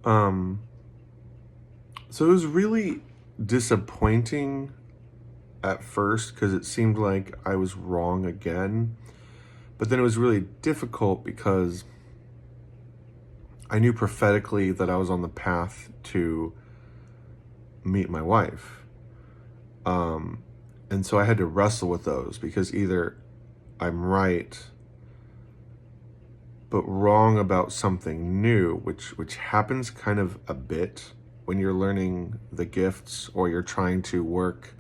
Um, so it was really disappointing at first because it seemed like I was wrong again. But then it was really difficult because I knew prophetically that I was on the path to meet my wife. Um, and so I had to wrestle with those because either I'm right but wrong about something new, which happens kind of a bit when you're learning the gifts or you're trying to work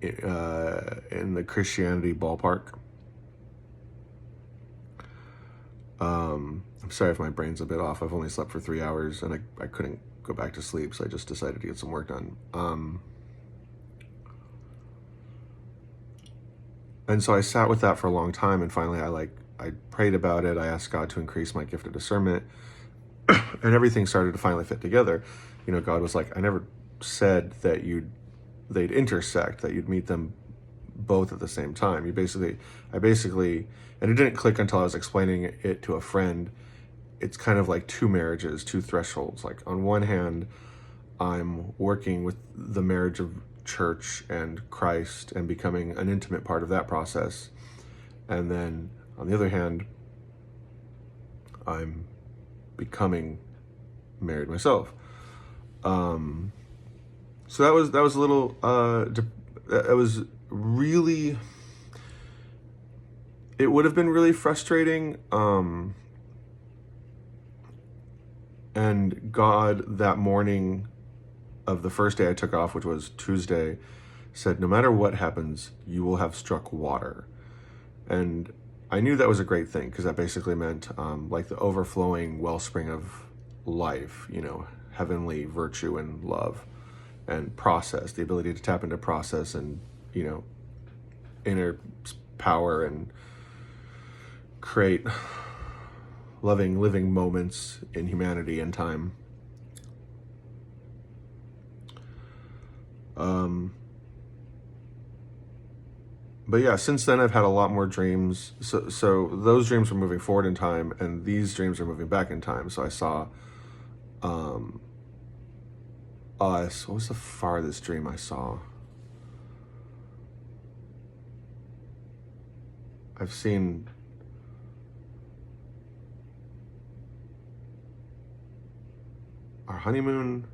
in the Christianity ballpark. I'm sorry if my brain's a bit off. I've only slept for 3 hours and I couldn't go back to sleep, so I just decided to get some work done. And so I sat with that for a long time, and finally I prayed about it. I asked God to increase my gift of discernment, and everything started to finally fit together. You know, God was like, I never said that they'd intersect, that you'd meet them both at the same time. I basically, and it didn't click until I was explaining it to a friend. It's kind of like two marriages, two thresholds. Like on one hand, I'm working with the marriage of church and Christ and becoming an intimate part of that process. And then on the other hand, I'm becoming married myself. So that was a little it was really, it would have been really frustrating. And God that morning of the first day I took off, which was Tuesday, said, no matter what happens, you will have struck water. And I knew that was a great thing because that basically meant like the overflowing wellspring of life, you know, heavenly virtue and love and process, the ability to tap into process and, you know, inner power and create loving, living moments in humanity and time. But yeah, since then I've had a lot more dreams. So those dreams were moving forward in time, and these dreams are moving back in time. So I saw us. What was the farthest dream I saw? I've seen our honeymoon.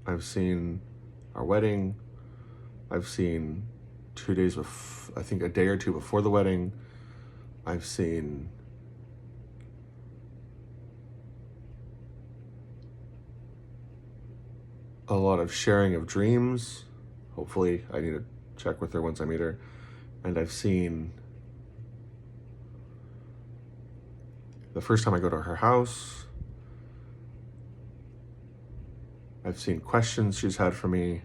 I've seen our wedding. I've seen 2 days I think a day or two before the wedding. I've seen a lot of sharing of dreams. Hopefully, I need to check with her once I meet her. And I've seen the first time I go to her house. I've seen questions she's had for me.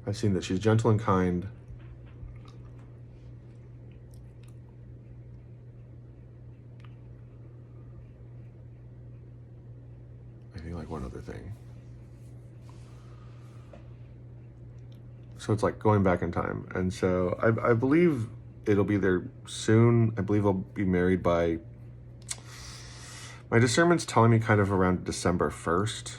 I've seen that she's gentle and kind. I think like one other thing. So it's like going back in time. And so I believe it'll be there soon. I believe I'll be married by, my discernment's telling me kind of around December 1st.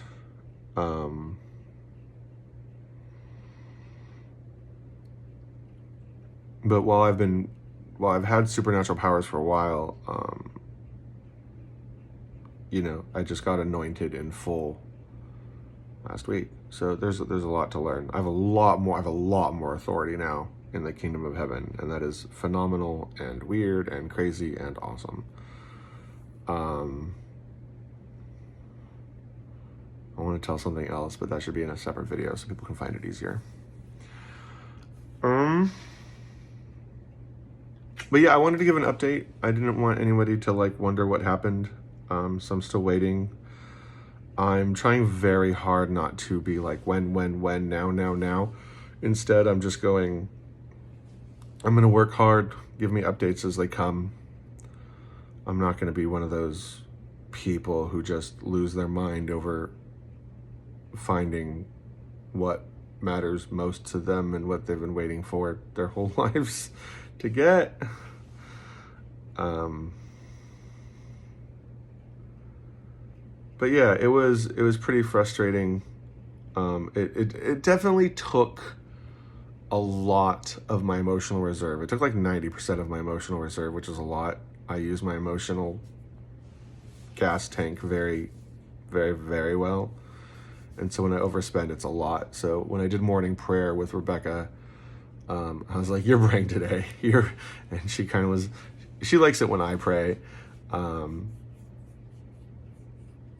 But while I've had supernatural powers for a while, you know, I just got anointed in full last week. So there's a lot to learn. I have a lot more authority now in the kingdom of heaven, and that is phenomenal and weird and crazy and awesome. I want to tell something else, but that should be in a separate video so people can find it easier. But yeah, I wanted to give an update. I didn't want anybody to like wonder what happened. So I'm still waiting. I'm trying very hard not to be like when, now. Instead, I'm just going, I'm going to work hard, give me updates as they come. I'm not going to be one of those people who just lose their mind over finding what matters most to them and what they've been waiting for their whole lives to get. Um, but yeah, it was pretty frustrating. It definitely took a lot of my emotional reserve. It took like 90% of my emotional reserve, which is a lot. I use my emotional gas tank very, very, very well. And so when I overspend, it's a lot. So when I did morning prayer with Rebecca, I was like, "You're praying today." And she kind of was, she likes it when I pray. Um,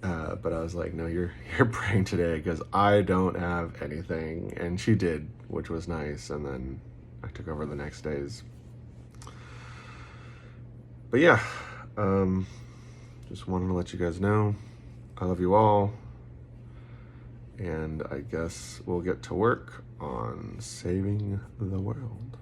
but I was like, "No, you're praying today because I don't have anything." And she did, which was nice. And then I took over the next days. But yeah, just wanted to let you guys know I love you all. And I guess we'll get to work on saving the world.